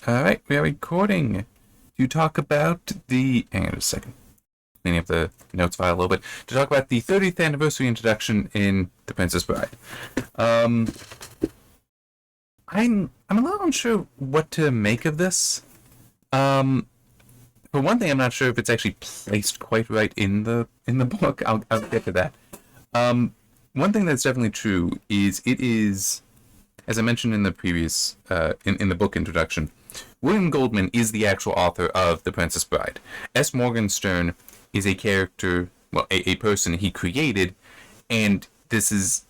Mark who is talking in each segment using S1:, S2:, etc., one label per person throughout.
S1: All right, we are recording to talk about the. Hang on a second. Cleaning up the notes file a little bit to talk about the 30th anniversary introduction in The Princess Bride. Um, I'm a little unsure what to make of this. Um, for one thing, I'm not sure if it's actually placed quite right in the book. I'll get to that. One thing that's definitely true is it is, as I mentioned in the previous in the book introduction, William Goldman is the actual author of The Princess Bride. S. Morgenstern is a character, well, a person he created, and this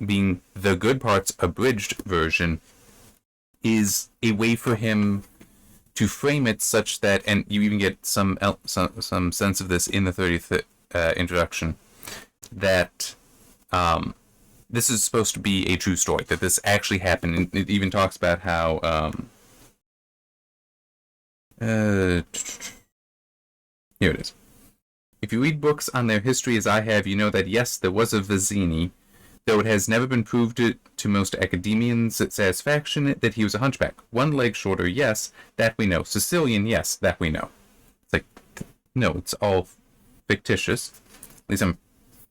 S1: being the good parts abridged version is a way for him to frame it such that, and you even get some sense of this in the 30th introduction, that this is supposed to be a true story, that this actually happened. And it even talks about how here it is. If you read books on their history as I have, you know that yes, there was a Vizzini, though it has never been proved to most academians' satisfaction that he was a hunchback. One leg shorter, yes, that we know. Sicilian, yes, that we know. It's like, no, it's all fictitious. At least I'm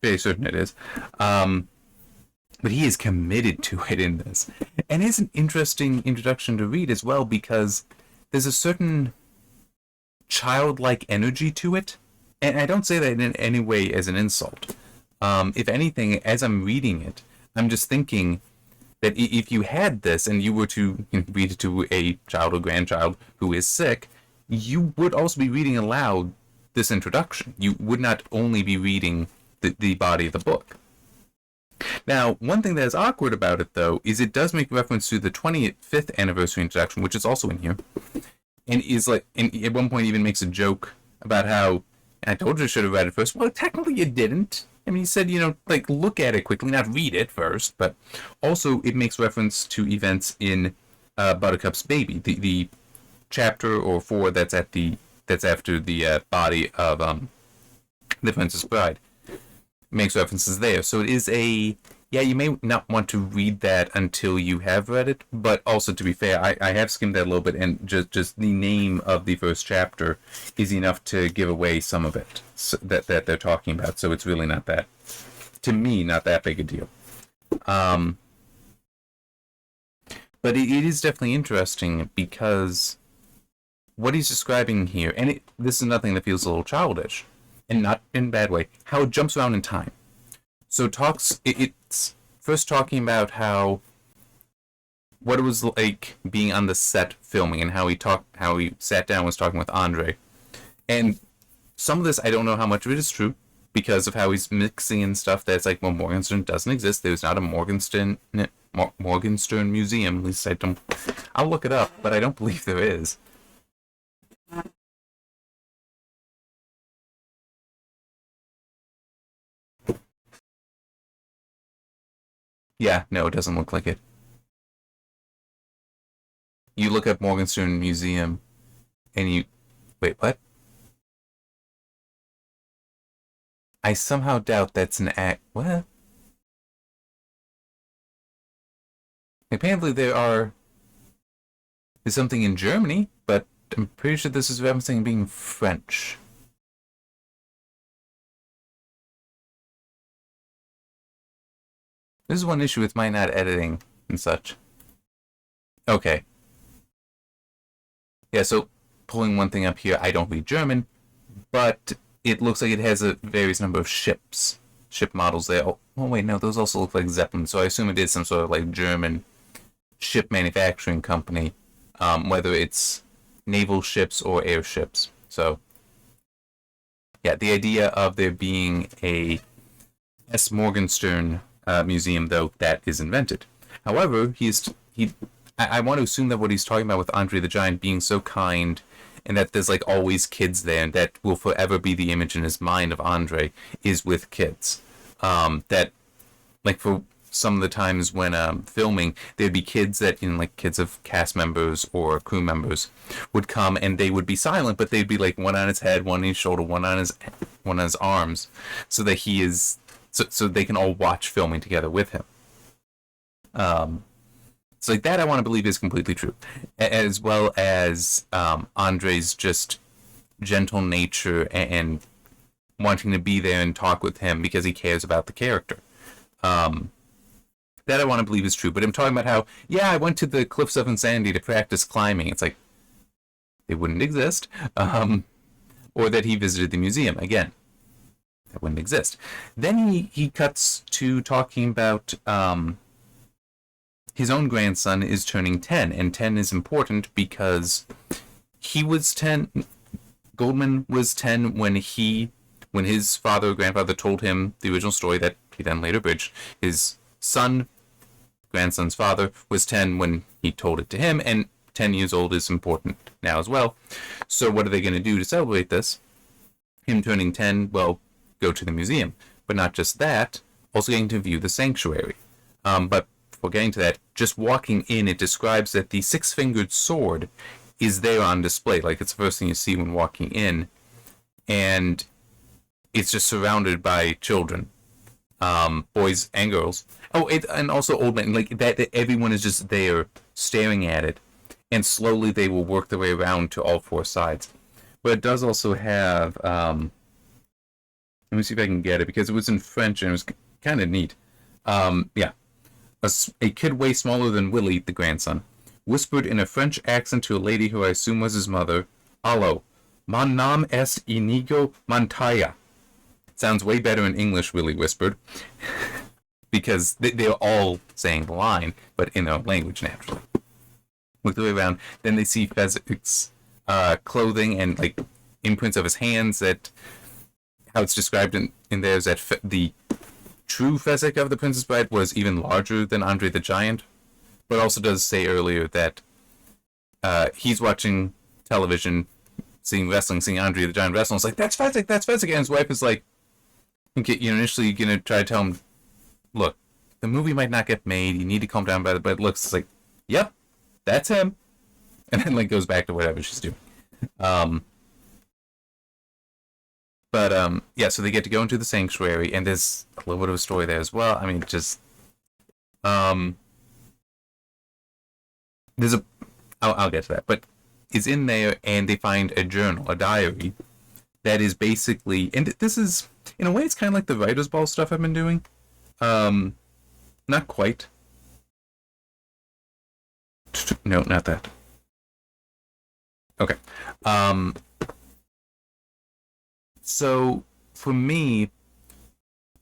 S1: fairly certain it is. But he is committed to it in this. And it's an interesting introduction to read as well, because there's a certain childlike energy to it. And I don't say that in any way as an insult. If anything, as I'm reading it, I'm just thinking that if you had this and you were to read it to a child or grandchild who is sick, you would also be reading aloud this introduction. You would not only be reading the body of the book. Now, one thing that is awkward about it, though, is it does make reference to the 25th anniversary introduction, which is also in here, and is like, and at one point even makes a joke about how, I told you I should have read it first. Well, technically you didn't. I mean, he said, like, look at it quickly, not read it first, but also it makes reference to events in Buttercup's Baby, the chapter or 4 that's after the body of the Princess Bride. Makes references there. So it is you may not want to read that until you have read it, but also, to be fair, I have skimmed that a little bit, and just the name of the first chapter is enough to give away some of it that they're talking about, so it's really not that, to me, not that big a deal. But it is definitely interesting, because what he's describing here, and this is nothing that feels a little childish, and not in a bad way, how it jumps around in time. So it's first talking about what it was like being on the set filming, and how he sat down and was talking with Andre. And some of this, I don't know how much of it is true, because of how he's mixing in stuff that's like, well, Morgenstern doesn't exist. There's not a Morgenstern museum. At least I'll look it up, but I don't believe there is. Yeah, no, it doesn't look like it. You look up Morgenstern Museum, and you... Wait, what? I somehow doubt that's an act... What? Apparently there's something in Germany, but I'm pretty sure this is referencing being French. This is one issue with my not editing and such. Okay. Yeah, so pulling one thing up here, I don't read German, but it looks like it has a various number of ship models there. Oh, wait, no, those also look like Zeppelin, so I assume it is some sort of like German ship manufacturing company, whether it's naval ships or airships. So, yeah, the idea of there being a S. Morgenstern museum, though, that is invented. However, I want to assume that what he's talking about with Andre the Giant being so kind, and that there's like always kids there, and that will forever be the image in his mind of Andre, is with kids. That, like, for some of the times when filming, there'd be kids that, like kids of cast members or crew members, would come and they would be silent, but they'd be like one on his head, one on his shoulder, one on his arms, so that he is so they can all watch filming together with him. So like that I want to believe is completely true, as well as Andre's just gentle nature and wanting to be there and talk with him because he cares about the character. Um, that I want to believe is true. But I'm talking about how, yeah, I went to the Cliffs of Insanity to practice climbing. It's like, they wouldn't exist. Or that he visited the museum. Again, that wouldn't exist. Then he cuts to talking about his own grandson is turning 10. And 10 is important because he was 10. Goldman was 10 when his father or grandfather told him the original story that he then later bridged. His grandson's father, was 10 when he told it to him, and 10 years old is important now as well. So what are they going to do to celebrate this? Him turning 10, well, go to the museum. But not just that, also getting to view the sanctuary. But before getting to that, just walking in, it describes that the six-fingered sword is there on display. Like, it's the first thing you see when walking in. And it's just surrounded by children. Boys and girls. Oh, and also old men. Like, that everyone is just there staring at it. And slowly they will work their way around to all four sides. But it does also have... let me see if I can get it, because it was in French and it was kind of neat. Yeah. A kid way smaller than Willie, the grandson, whispered in a French accent to a lady who I assume was his mother, "Allo, mon nom est Inigo Montoya." Sounds way better in English, Willie whispered. Because they're all saying the line, but in their own language, naturally. Look the way around, then they see Fezzik's clothing and like imprints of his hands, that how it's described in there is that the true Fezzik of the Princess Bride was even larger than Andre the Giant, but also does say earlier that he's watching television, seeing wrestling, seeing Andre the Giant wrestle. It's like, that's Fezzik, that's Fezzik. And his wife is like, initially you're going to try to tell him, look, the movie might not get made, you need to calm down about it, but it looks like, yep, that's him. And then like goes back to whatever she's doing. Yeah, so they get to go into the sanctuary, and there's a little bit of a story there as well. I mean, just there's I'll get to that, but it's in there, and they find a journal, a diary, that is basically, and this is, in a way, it's kind of like the writer's ball stuff I've been doing. Not quite. No, not that. Okay. So, for me,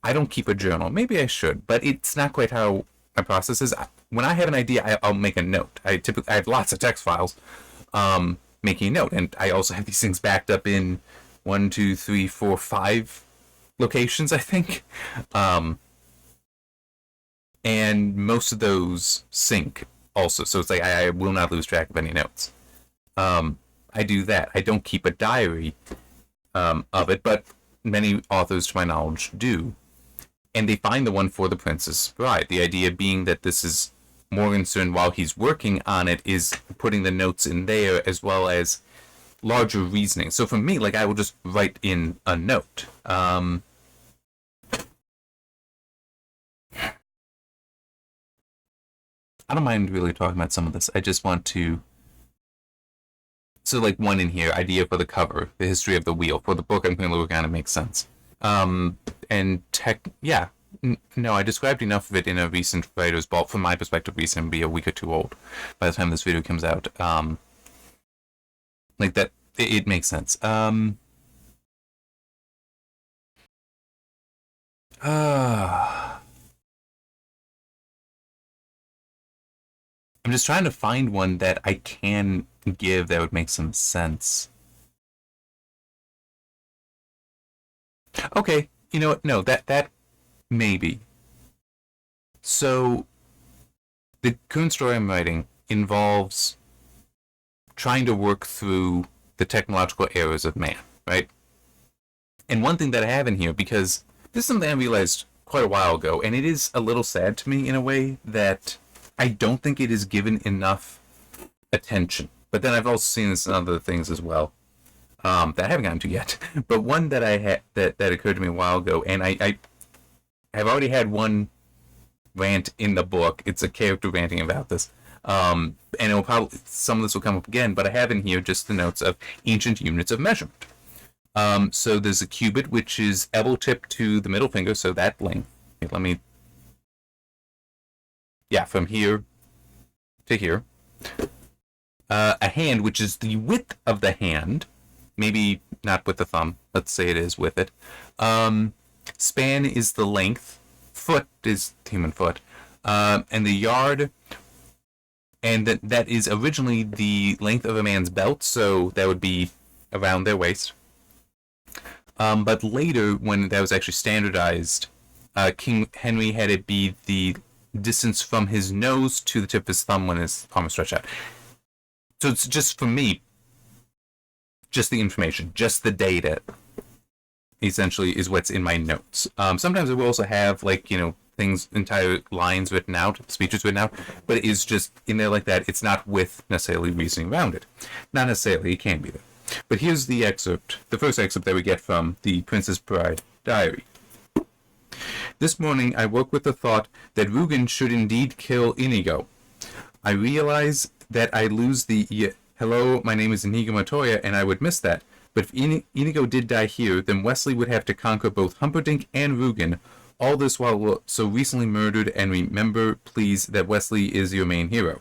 S1: I don't keep a journal. Maybe I should, but it's not quite how my process is. When I have an idea, I'll make a note. I have lots of text files, making a note, and I also have these things backed up in 1, 2, 3, 4, 5 locations, I think. And most of those sync also, so it's like I will not lose track of any notes. I do that. I don't keep a diary of it, but many authors, to my knowledge, do. And they find the one for the Princess Bride. The idea being that this is Morgenstern, while he's working on it, is putting the notes in there as well as larger reasoning. So for me, like, I will just write in a note. I don't mind really talking about some of this. I just want to... So, like, one in here, idea for the cover, the history of the wheel. For the book, I'm going to look at it, makes sense. And yeah. No, I described enough of it in a recent Writer's Ball. From my perspective, recent, be a week or two old by the time this video comes out. Like that, it makes sense. I'm just trying to find one that I can give that would make some sense. Okay, you know what? No, that maybe. So, the current story I'm writing involves trying to work through the technological errors of man, right? And one thing that I have in here, because this is something I realized quite a while ago, and it is a little sad to me in a way that I don't think it is given enough attention. But then I've also seen this in other things as well, that I haven't gotten to yet. But one that I had that occurred to me a while ago, and I have already had one rant in the book. It's a character ranting about this. And it will probably, some of this will come up again, but I have in here just the notes of ancient units of measurement. So there's a cubit, which is elbow tip to the middle finger, so that length. Okay, let me, yeah, from here to here. A hand, which is the width of the hand, maybe not with the thumb. Let's say it is with it. Span is the length. Foot is the human foot. And the yard, and that is originally the length of a man's belt, so that would be around their waist. But later, when that was actually standardized, King Henry had it be the distance from his nose to the tip of his thumb when his arm was stretched out. So it's just, for me, just the information, just the data, essentially, is what's in my notes. Sometimes I will also have, like, things, entire lines written out, speeches written out, but it is just in there like that. It's not with necessarily reasoning around it. Not necessarily, it can be there. But here's the excerpt, the first excerpt that we get from the Princess Bride diary. This morning I woke with the thought that Rugen should indeed kill Inigo. I realize that I lose the hello, my name is Inigo Montoya, and I would miss that. But if Inigo did die here, then Wesley would have to conquer both Humperdinck and Rugen, all this while so recently murdered, and remember, please, that Wesley is your main hero.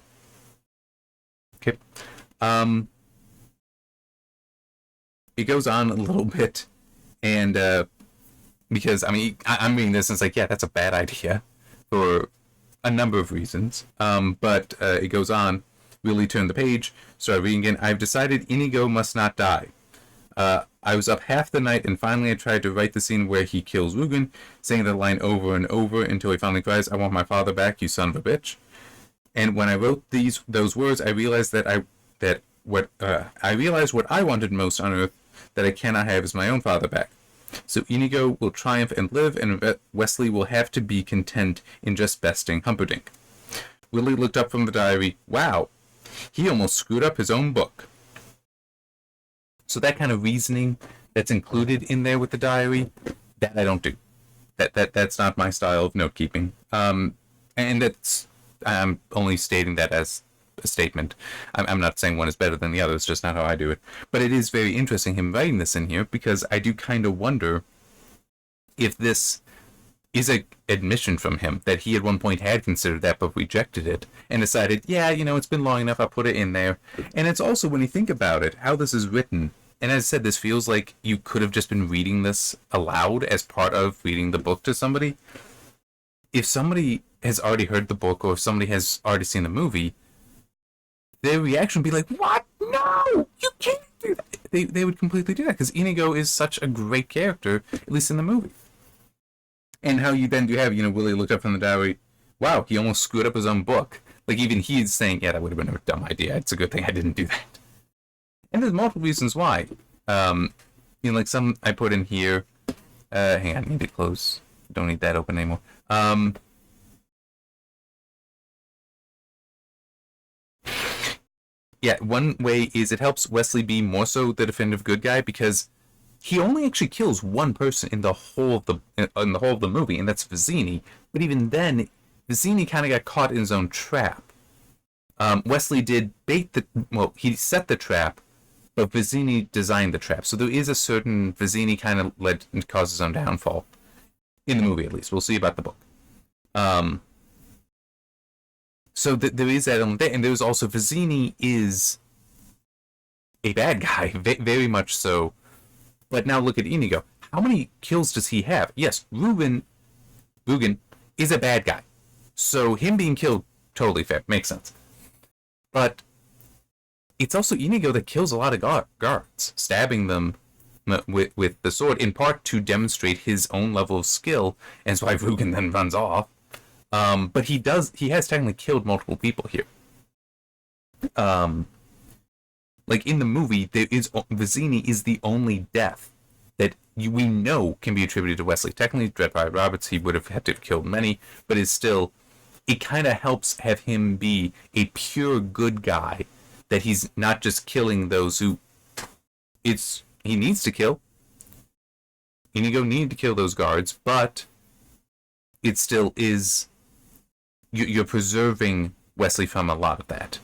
S1: Okay. It goes on a little bit, and because, I mean, I'm reading this and it's like, yeah, that's a bad idea for a number of reasons. But it goes on, really turn the page, start reading again. I've decided Inigo must not die. I was up half the night, and finally I tried to write the scene where he kills Rugen, saying the line over and over until he finally cries, I want my father back, you son of a bitch. And when I wrote those words, I realized I realized what I wanted most on earth, that I cannot have is my own father back. So Inigo will triumph and live, and Wesley will have to be content in just besting Humperdinck. Willie looked up from the diary. Wow, he almost screwed up his own book. So that kind of reasoning that's included in there with the diary, that I don't do. That's not my style of note keeping. And I'm only stating that as a statement. I'm not saying one is better than the other. It's just not how I do it. But it is very interesting him writing this in here, because I do kind of wonder if this is a admission from him that he at one point had considered that but rejected it and decided, yeah, it's been long enough, I'll put it in there. And it's also, when you think about it, how this is written, and as I said, this feels like you could have just been reading this aloud as part of reading the book to somebody. If somebody has already heard the book, or if somebody has already seen the movie, their reaction would be like, what? No! You can't do that! They would completely do that, because Inigo is such a great character, at least in the movie. And how you then do have, Willie looked up from the diary, wow, he almost screwed up his own book. Like, even he's saying, yeah, that would have been a dumb idea. It's a good thing I didn't do that. And there's multiple reasons why. Like some I put in here. Hang on, I need to close. Don't need that open anymore. Yeah, one way is it helps Wesley be more so the definitive good guy, because he only actually kills one person in the whole of the movie, and that's Vizzini. But even then, Vizzini kind of got caught in his own trap. Wesley did he set the trap, but Vizzini designed the trap. So there is a certain Vizzini kind of caused his own downfall in the movie, at least. We'll see about the book. So there is that element there, and there's also Vizzini is a bad guy, very much so. But now look at Inigo. How many kills does he have? Yes, Rugen is a bad guy. So him being killed, totally fair, makes sense. But it's also Inigo that kills a lot of guards, stabbing them with the sword, in part to demonstrate his own level of skill, and that's why Rugen then runs off. But he has technically killed multiple people here. Like in the movie, Vizzini is the only death that we know can be attributed to Wesley. Technically, Dread Pirate Roberts, he would have had to have killed many, but it's still, it kind of helps have him be a pure good guy, that he's not just killing those who he needs to kill. Inigo needed to kill those guards, but it still is, you're preserving Wesley from a lot of that.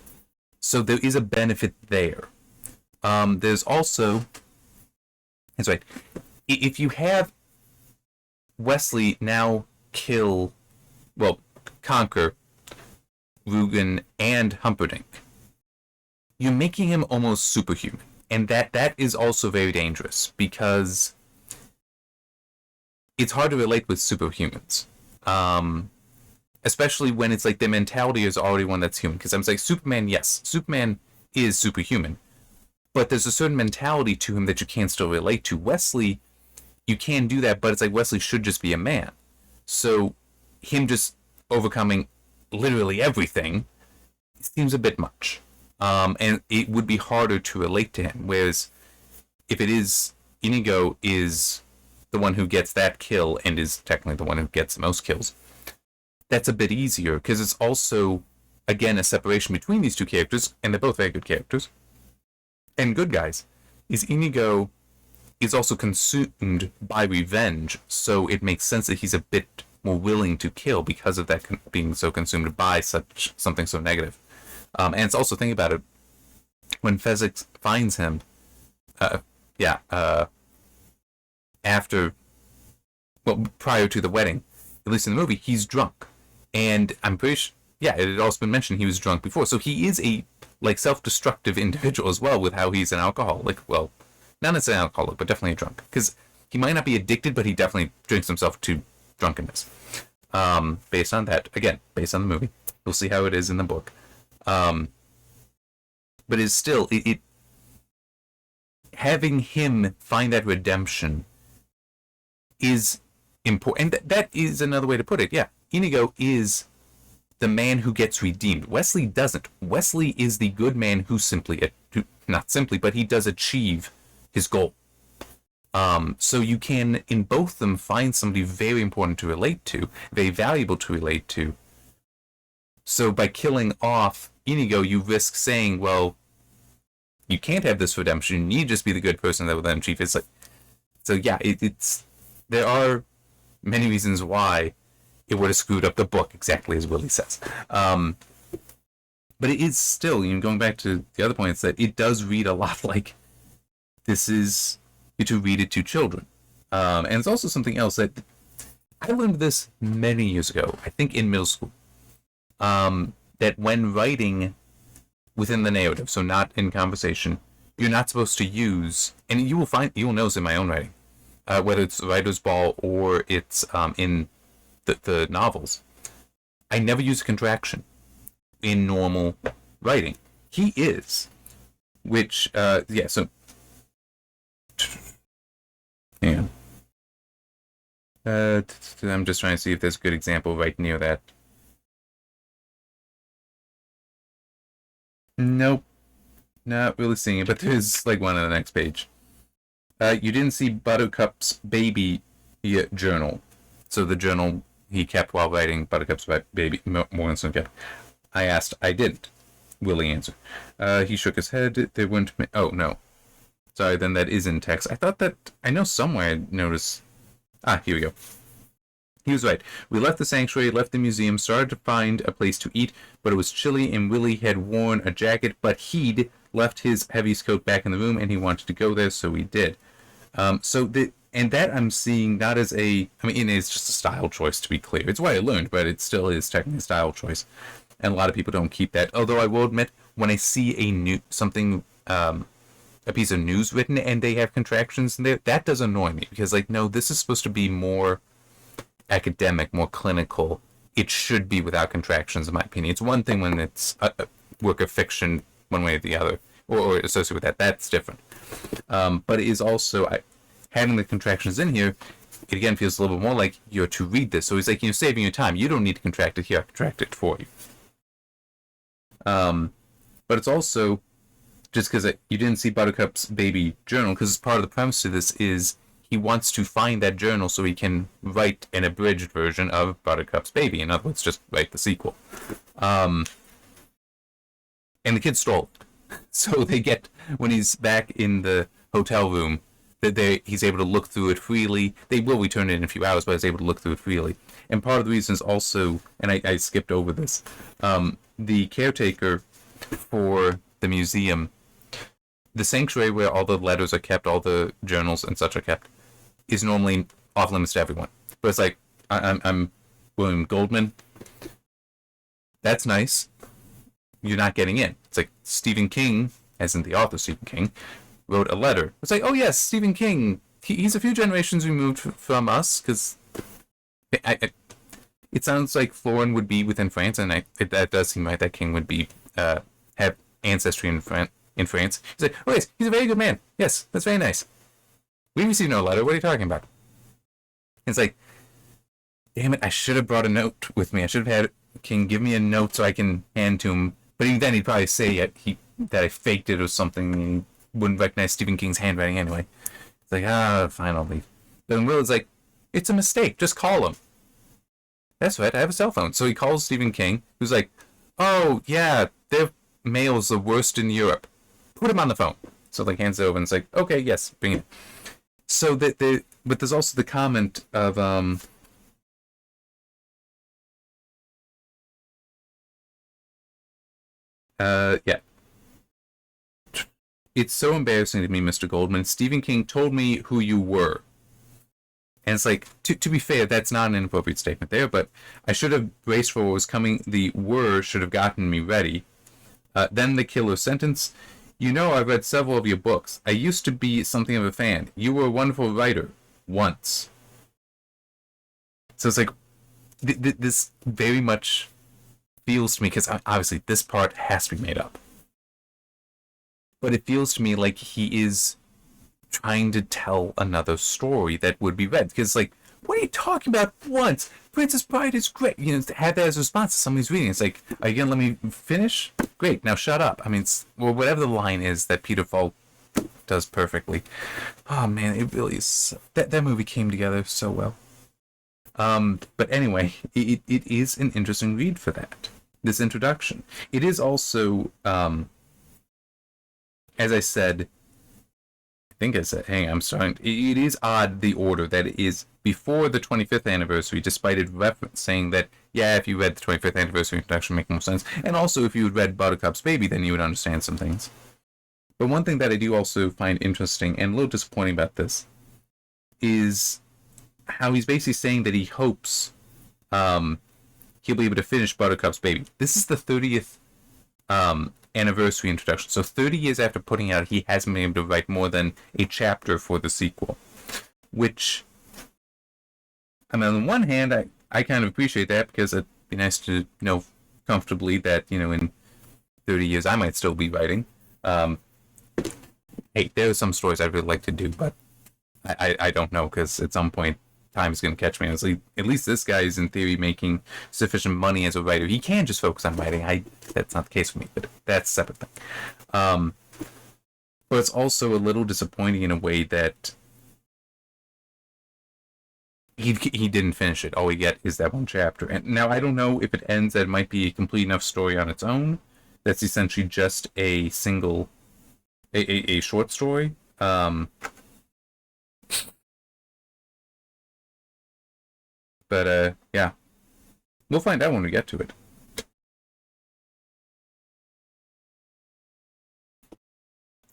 S1: So there is a benefit there. There's also, that's right, if you have Wesley now conquer Rugen and Humperdinck, you're making him almost superhuman. And that is also very dangerous, because it's hard to relate with superhumans. Especially when it's like their mentality is already one that's human. Because I'm like, Superman, yes, Superman is superhuman. But there's a certain mentality to him that you can still relate to. Wesley, you can do that, but it's like Wesley should just be a man. So him just overcoming literally everything seems a bit much. And it would be harder to relate to him. Whereas if it is, Inigo is the one who gets that kill and is technically the one who gets the most kills, that's a bit easier, because it's also, again, a separation between these two characters, and they're both very good characters and good guys. Is Inigo is also consumed by revenge, so it makes sense that he's a bit more willing to kill because of that being so consumed by something so negative. And it's also, think about it, when Fezzik finds him, prior to the wedding, at least in the movie, he's drunk. And I'm pretty sure, it had also been mentioned he was drunk before. So he is a, self-destructive individual as well with how he's an alcoholic. Well, not necessarily an alcoholic, but definitely a drunk. Because he might not be addicted, but he definitely drinks himself to drunkenness. Based on that, again, based on the movie. We'll see how it is in the book. But it's still, having him find that redemption is important. And that is another way to put it, yeah. Inigo is the man who gets redeemed. Wesley doesn't. Wesley is the good man who not simply, but he does achieve his goal. So you can, in both of them, find somebody very important to relate to, very valuable to relate to. So by killing off Inigo, you risk saying, well, you can't have this redemption. You need to just be the good person that will then achieve. It's like, so yeah, there are many reasons why it would have screwed up the book, exactly as Willie says. But it is still, going back to the other points, that it does read a lot like this is to read it to children. And it's also something else that I learned this many years ago, I think in middle school, that when writing within the narrative, so not in conversation, you're not supposed to use, and you will notice in my own writing, whether it's Writer's Ball or it's in the novels, I never use a contraction in normal writing. He is, which, so, hang on. I'm just trying to see if there's a good example right near that. Nope. Not really seeing it, but there's one on the next page. You didn't see Buttercup's baby journal. So the journal he kept while writing Buttercup's baby, Morgenstern kept. I asked, I didn't. Willie answered. He shook his head. They wouldn't. Oh, no. Sorry, then that is in text. I thought that. I know somewhere I noticed. Here we go. He was right. We left the sanctuary, left the museum, started to find a place to eat, but it was chilly and Willie had worn a jacket, but he'd left his heavy coat back in the room and he wanted to go there, so we did. And that I'm seeing not as it's just a style choice, to be clear. It's what I learned, but it still is technically a style choice. And a lot of people don't keep that. Although I will admit, when I see a piece of news written and they have contractions in there, that does annoy me. Because, no, this is supposed to be more academic, more clinical. It should be without contractions, in my opinion. It's one thing when it's a work of fiction, one way or the other, or associated with that. That's different. But it is also, having the contractions in here, it again feels a little bit more like you're to read this. So he's like, saving your time. You don't need to contract it here. I'll contract it for you. But it's also just because you didn't see Buttercup's baby journal, because part of the premise to this is he wants to find that journal so he can write an abridged version of Buttercup's baby. In other words, just write the sequel. And the kids stole it. So they get, when he's back in the hotel room, he's able to look through it freely. They will return it in a few hours, but he's able to look through it freely. And part of the reason is also, and I skipped over this, the caretaker for the museum, the sanctuary where all the letters are kept, all the journals and such are kept, is normally off limits to everyone. But it's like, I'm William Goldman. That's nice. You're not getting in. It's like Stephen King, as in the author Stephen King, wrote a letter. It's like, oh yes, Stephen King. He's a few generations removed from us, because it sounds like Florin would be within France, and that does seem right that King would be have ancestry in France. He's like, oh yes, he's a very good man. Yes, that's very nice. We received no letter. What are you talking about? It's like, damn it, I should have brought a note with me. I should have had King give me a note so I can hand to him. But even then, he'd probably say that I faked it or something. And he wouldn't recognize Stephen King's handwriting anyway. It's like, fine, I'll leave. Then Will is like, it's a mistake. Just call him. That's right, I have a cell phone. So he calls Stephen King, who's like, oh, yeah, their mail's the worst in Europe. Put him on the phone. So like hands it over and it's like, okay, yes, bring it. So but there's also the comment of yeah. It's so embarrassing to me, Mr. Goldman. Stephen King told me who you were. And it's like, to be fair, that's not an inappropriate statement there, but I should have braced for what was coming. The were should have gotten me ready. Then the killer sentence. You know, I've read several of your books. I used to be something of a fan. You were a wonderful writer. Once. So it's like, this very much feels to me, because obviously this part has to be made up. But it feels to me like he is trying to tell another story that would be read. Because, like, what are you talking about once? Princess Bride is great. You know, had that as a response to somebody's reading. It's like, are you going to let me finish? Great, now shut up. I mean, well, whatever the line is that Peter Falk does perfectly. Oh, man, it really is. That movie came together so well. But anyway, it is an interesting read for that. This introduction. It is also, as I said, hang on, I'm starting. It is odd, the order that it is before the 25th anniversary, despite it saying that, yeah, if you read the 25th anniversary introduction, it makes more sense. And also, if you had read Buttercup's Baby, then you would understand some things. But one thing that I do also find interesting and a little disappointing about this is how he's basically saying that he hopes he'll be able to finish Buttercup's Baby. This is the 30th anniversary introduction. So 30 years after putting it out, he hasn't been able to write more than a chapter for the sequel. Which, I mean, on the one hand, I kind of appreciate that, because it'd be nice to know comfortably that, you know, in 30 years I might still be writing. Hey, there are some stories I'd really like to do, but I don't know, because at some point time is going to catch me. Honestly, at least this guy is in theory making sufficient money as a writer. He can just focus on writing. That's not the case for me, but that's a separate thing. But it's also a little disappointing in a way that he didn't finish it. All we get is that one chapter. And now I don't know if it ends that it might be a complete enough story on its own. That's essentially just a single, a short story. But, yeah. We'll find out when we get to it.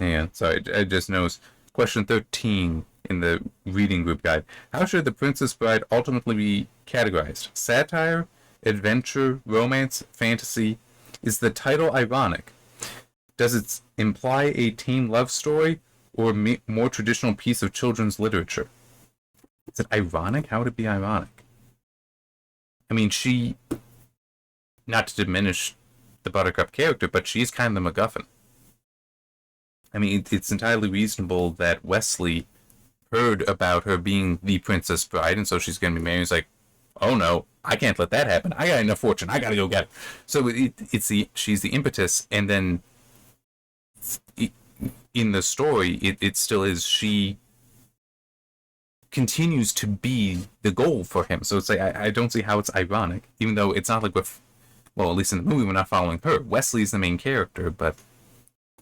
S1: Yeah, sorry, I just noticed. Question 13 in the reading group guide. How should The Princess Bride ultimately be categorized? Satire? Adventure? Romance? Fantasy? Is the title ironic? Does it imply a teen love story or a more traditional piece of children's literature? Is it ironic? How would it be ironic? I mean, not to diminish the Buttercup character, but she's kind of the MacGuffin. I mean, it's entirely reasonable that Wesley heard about her being the Princess Bride, and so she's going to be married. He's like, oh no, I can't let that happen. I got enough fortune. I got to go get her. So she's the impetus, and then in the story, it still is she continues to be the goal for him. So it's like, I don't see how it's ironic, even though it's not like well, at least in the movie, we're not following her. Wesley's the main character, but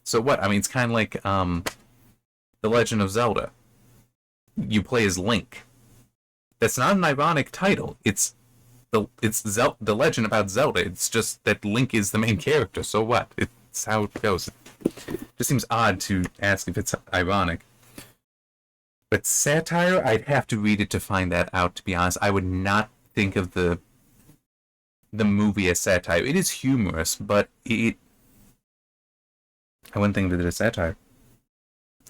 S1: so what? I mean, it's kind of like The Legend of Zelda. you play as Link. That's not an ironic title. The legend about Zelda. It's just that Link is the main character. So what? It's how it goes. It just seems odd to ask if it's ironic. But satire, I'd have to read it to find that out. To be honest, I would not think of the movie as satire. It is humorous, but I wouldn't think of it as satire.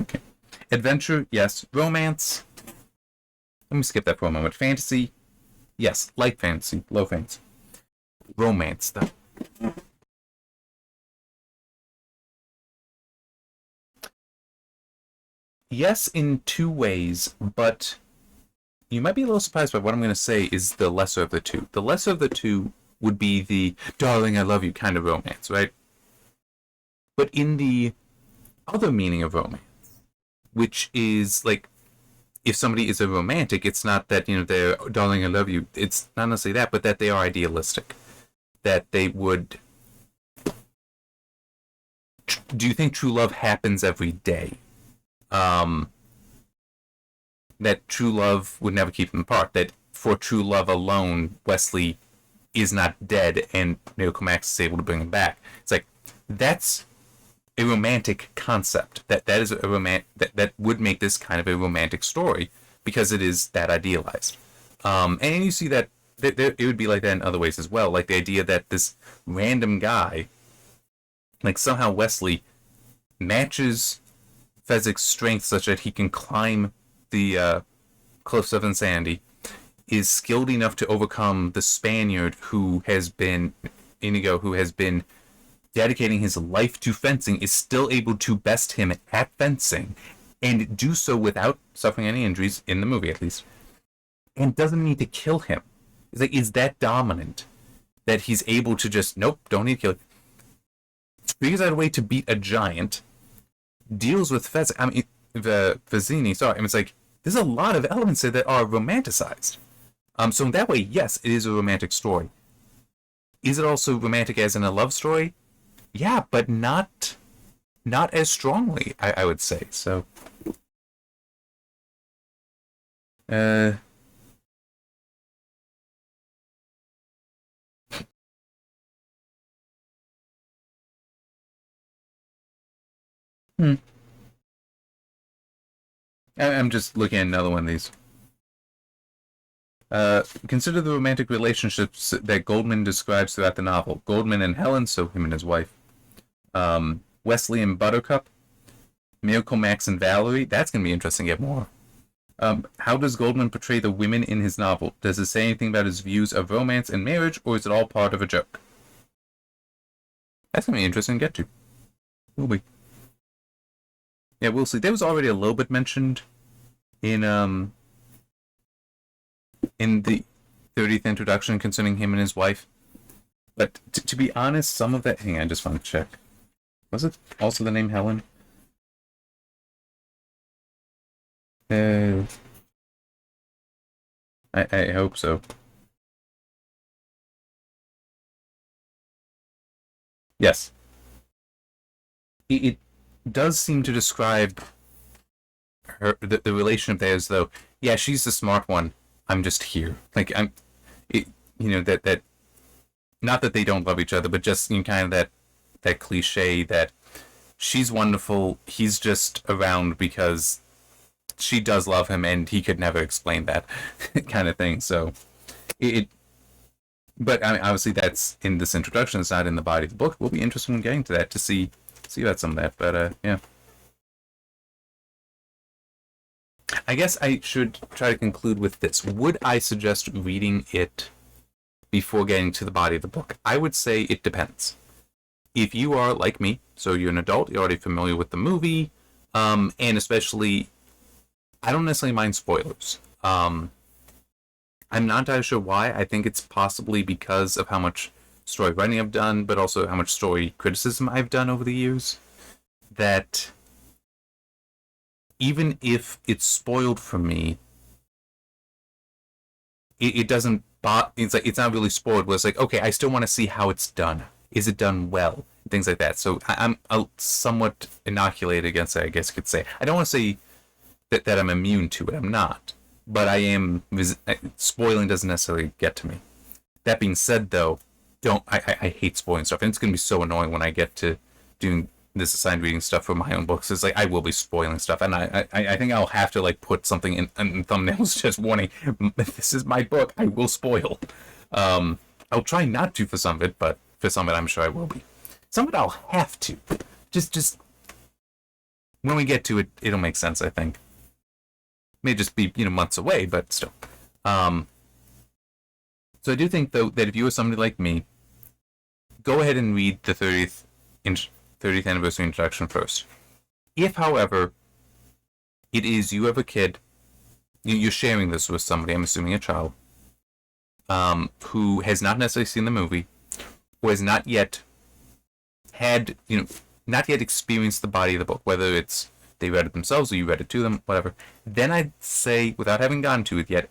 S1: Okay. Adventure, yes. Romance. Let me skip that for a moment. Fantasy, yes. Light fantasy, low fantasy. Romance, though. Yes, in two ways, but you might be a little surprised by what I'm going to say is the lesser of the two. The lesser of the two would be the darling, I love you kind of romance, right? But in the other meaning of romance, which is like, if somebody is a romantic, it's not that, they're darling, I love you. It's not necessarily that, but that they are idealistic. That they would. Do you think true love happens every day? That true love would never keep them apart. That for true love alone, Wesley is not dead, and Naoko Max is able to bring him back. It's like that's a romantic concept. That is a that would make this kind of a romantic story because it is that idealized. And you see that it would be like that in other ways as well. Like the idea that this random guy, like somehow Wesley matches Fezzik's strength such that he can climb the cliffs of insanity, is skilled enough to overcome the Spaniard who has been Inigo, who has been dedicating his life to fencing, is still able to best him at fencing and do so without suffering any injuries, in the movie at least, and doesn't need to kill him. It's like, is that dominant that he's able to just, nope, don't need to kill him. Figures out a way to beat a giant, deals with Fezzik. I mean, Vizzini, sorry. I mean, it's like, there's a lot of elements there that are romanticized. So in that way, yes, it is a romantic story. Is it also romantic as in a love story? Yeah, but not as strongly, I would say. So, I'm just looking at another one of these. Consider the romantic relationships that Goldman describes throughout the novel. Goldman and Helen, so him and his wife. Wesley and Buttercup. Miracle Max and Valerie. That's going to be interesting to get more. How does Goldman portray the women in his novel? Does it say anything about his views of romance and marriage, or is it all part of a joke? That's going to be interesting to get to. Will be. Yeah, we'll see. There was already a little bit mentioned in the 30th introduction concerning him and his wife. But to be honest, some of that... Hang on, I just want to check. Was it also the name Helen? I hope so. Yes. It does seem to describe the relationship there as though, yeah, she's the smart one. I'm just here. Like, that not that they don't love each other, but just kind of that cliche that she's wonderful, he's just around because she does love him and he could never explain that kind of thing. So but I mean, obviously that's in this introduction, it's not in the body of the book. We'll be interested in getting to that to see about some of that, but yeah. I guess I should try to conclude with this. Would I suggest reading it before getting to the body of the book? I would say it depends. If you are like me, so you're an adult, you're already familiar with the movie, and especially, I don't necessarily mind spoilers. I'm not entirely sure why. I think it's possibly because of how much story writing I've done, but also how much story criticism I've done over the years, that even if it's spoiled for me, it doesn't it's like, it's not really spoiled, but it's like, okay, I still want to see how it's done. Is it done well? Things like that. So I'm somewhat inoculated against it, I guess you could say. I don't want to say that I'm immune to it. I'm not. But I am. Spoiling doesn't necessarily get to me. That being said, though, I hate spoiling stuff, and it's going to be so annoying when I get to doing this assigned reading stuff for my own books. It's like I will be spoiling stuff, and I think I'll have to like put something in thumbnails just warning, this is my book, I will spoil. I'll try not to for some of it, but for some of it I'm sure I will be. Some of it I'll have to. Just when we get to it, it'll make sense, I think. May just be, months away, but still. So I do think, though, that if you are somebody like me, go ahead and read the 30th anniversary introduction first. If, however, it is you have a kid, you're sharing this with somebody, I'm assuming a child, who has not necessarily seen the movie, or has not yet had, not yet experienced the body of the book, whether it's they read it themselves or you read it to them, whatever, then I'd say, without having gotten to it yet,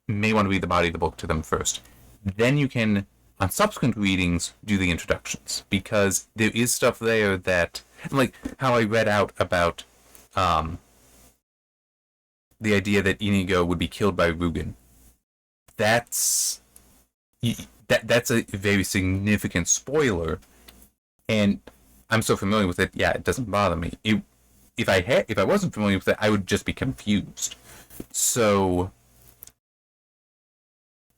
S1: may want to read the body of the book to them first. Then you can, on subsequent readings, do the introductions, because there is stuff there that, like how I read out about the idea that Inigo would be killed by Rugen. That's a very significant spoiler, and I'm so familiar with it. Yeah, it doesn't bother me. If I wasn't familiar with it, I would just be confused. So.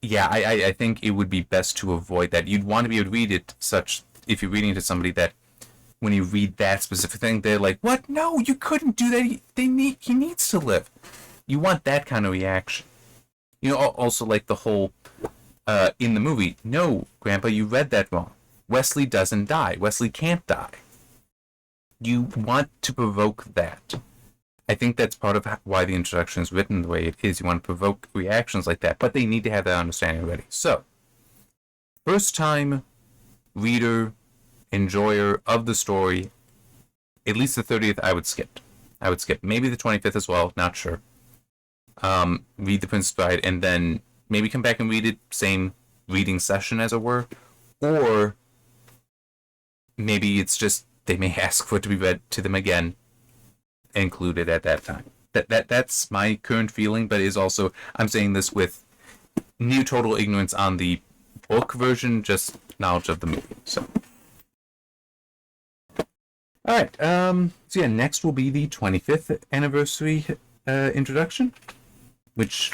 S1: Yeah, I think it would be best to avoid that. You'd want to be able to read it if you're reading it to somebody that when you read that specific thing, they're like, what? No, you couldn't do that. He needs to live. You want that kind of reaction. Also like the whole, in the movie, no, Grandpa, you read that wrong. Wesley doesn't die. Wesley can't die. You want to provoke that. I think that's part of why the introduction is written the way it is. You want to provoke reactions like that, but they need to have that understanding already. So, first time reader, enjoyer of the story, at least the 30th, I would skip. Maybe the 25th as well, not sure. Read The Princess Bride, and then maybe come back and read it, same reading session as it were. Or maybe it's just they may ask for it to be read to them again, included at that time. That's my current feeling, but is also, I'm saying this with near total ignorance on the book version, just knowledge of the movie. So, all right. So yeah, next will be the 25th anniversary introduction, which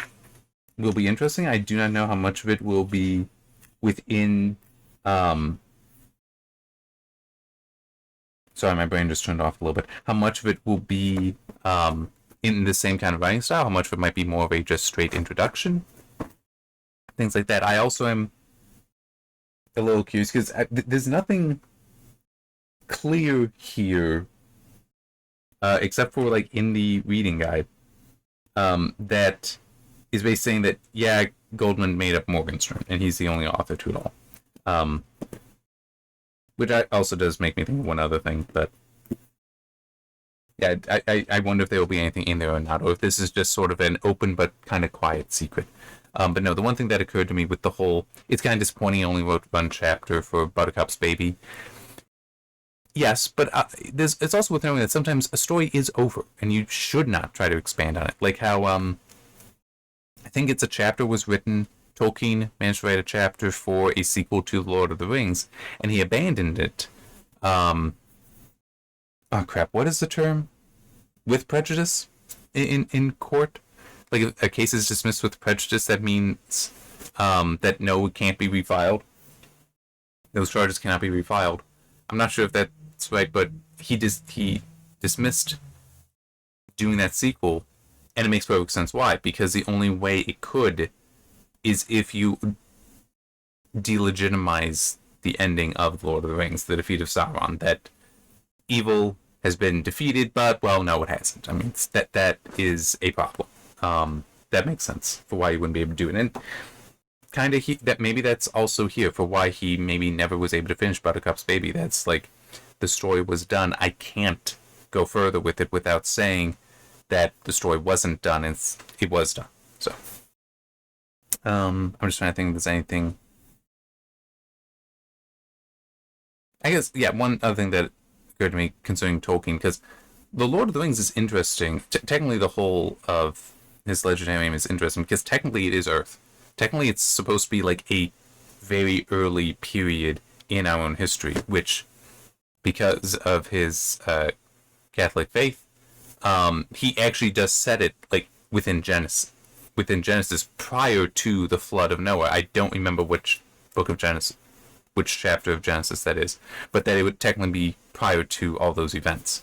S1: will be interesting. I do not know how much of it will be within. Sorry, my brain just turned off a little bit. How much of it will be in the same kind of writing style? How much of it might be more of a just straight introduction? Things like that. I also am a little curious because there's nothing clear here, except for like in the reading guide, that is basically saying that yeah, Goldman made up Morgenstern and he's the only author to it all. Which also does make me think of one other thing, but yeah, I wonder if there will be anything in there or not, or if this is just sort of an open but kind of quiet secret. But no, the one thing that occurred to me with the whole, it's kind of disappointing. I only wrote one chapter for Buttercup's baby. Yes, but it's also worth knowing that sometimes a story is over, and you should not try to expand on it. Like how I think it's a chapter was written. Tolkien managed to write a chapter for a sequel to Lord of the Rings, and he abandoned it. Oh crap! What is the term? With prejudice in court, like a case is dismissed with prejudice. That means that no, it can't be refiled. Those charges cannot be refiled. I'm not sure if that's right, but he dismissed doing that sequel, and it makes perfect sense why. Because the only way it could is if you delegitimize the ending of Lord of the Rings, the defeat of Sauron, that evil has been defeated, but, well, no, it hasn't. I mean, that is a problem. That makes sense for why you wouldn't be able to do it. And kind of that maybe that's also here for why he maybe never was able to finish Buttercup's baby. That's like, the story was done. I can't go further with it without saying that the story wasn't done, and it was done. So. I'm just trying to think if there's anything. I guess, yeah, one other thing that occurred to me concerning Tolkien, because the Lord of the Rings is interesting. Technically, the whole of his legendary name is interesting because technically it is Earth. Technically, it's supposed to be like a very early period in our own history, which, because of his Catholic faith, he actually does set it like within Genesis. Within Genesis, prior to the flood of Noah. I don't remember which book of Genesis, which chapter of Genesis that is, but that it would technically be prior to all those events.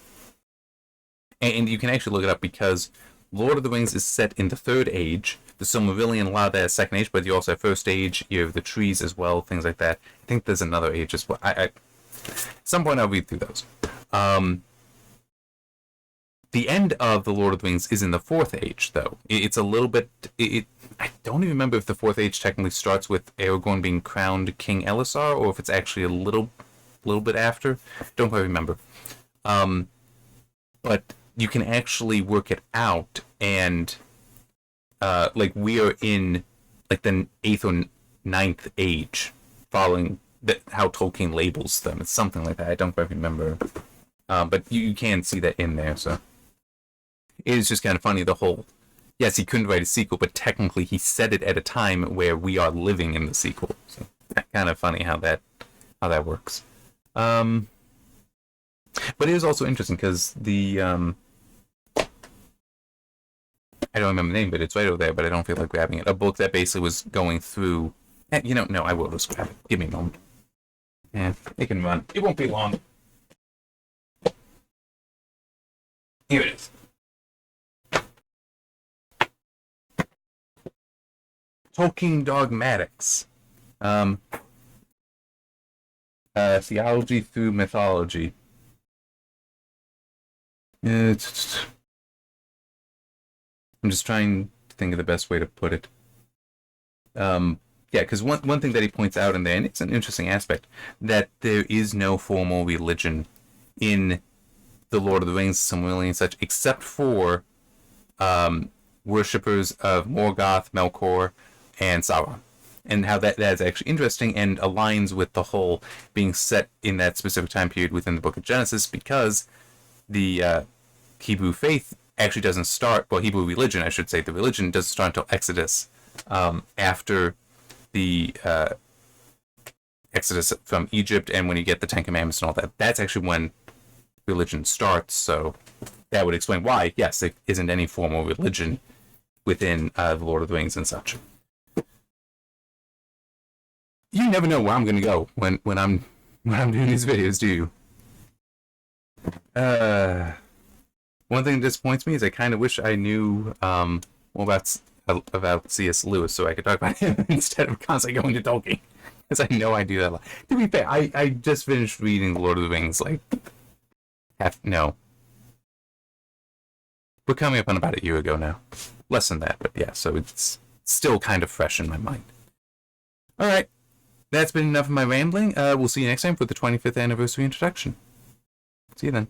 S1: And you can actually look it up because Lord of the Rings is set in the Third Age. The Silmarillion, a lot of that is Second Age, but you also have First Age. You have the trees as well, things like that. I think there's another age as well. At some point, I'll read through those. The end of the Lord of the Rings is in the Fourth Age, though. It's a little bit. I don't even remember if the Fourth Age technically starts with Aragorn being crowned King Elisar, or if it's actually a little bit after. Don't quite remember. But you can actually work it out, and like we are in like the 8th or 9th age, following how Tolkien labels them. It's something like that. I don't quite remember. But you can see that in there, so. It is just kind of funny, the whole, yes, he couldn't write a sequel, but technically he said it at a time where we are living in the sequel. So kind of funny how that works. But it is also interesting because the I don't remember the name, but it's right over there, but I don't feel like grabbing it. A book that basically was going through, no, I will just grab it. Give me a moment. Yeah, it can run. It won't be long. Here it is. Tolkien Dogmatics. Theology through mythology. I'm just trying to think of the best way to put it. Yeah, because one thing that he points out in there, and it's an interesting aspect, that there is no formal religion in the Lord of the Rings, Silmarillion and such, except for worshippers of Morgoth, Melkor, and Sauron, and how that is actually interesting and aligns with the whole being set in that specific time period within the Book of Genesis, because the Hebrew faith actually doesn't start, well, Hebrew religion, I should say, the religion doesn't start until Exodus, after the Exodus from Egypt, and when you get the Ten Commandments and all that. That's actually when religion starts, so that would explain why, yes, there isn't any formal religion within the Lord of the Rings and such. You never know where I'm gonna go when I'm doing these videos, do you? One thing that disappoints me is I kind of wish I knew more about C.S. Lewis so I could talk about him instead of constantly going to Tolkien, because I know I do that a lot. To be fair, I just finished reading The Lord of the Rings we're coming up on about a year ago now, less than that, but yeah, so it's still kind of fresh in my mind. All right. That's been enough of my rambling. We'll see you next time for the 25th anniversary introduction. See you then.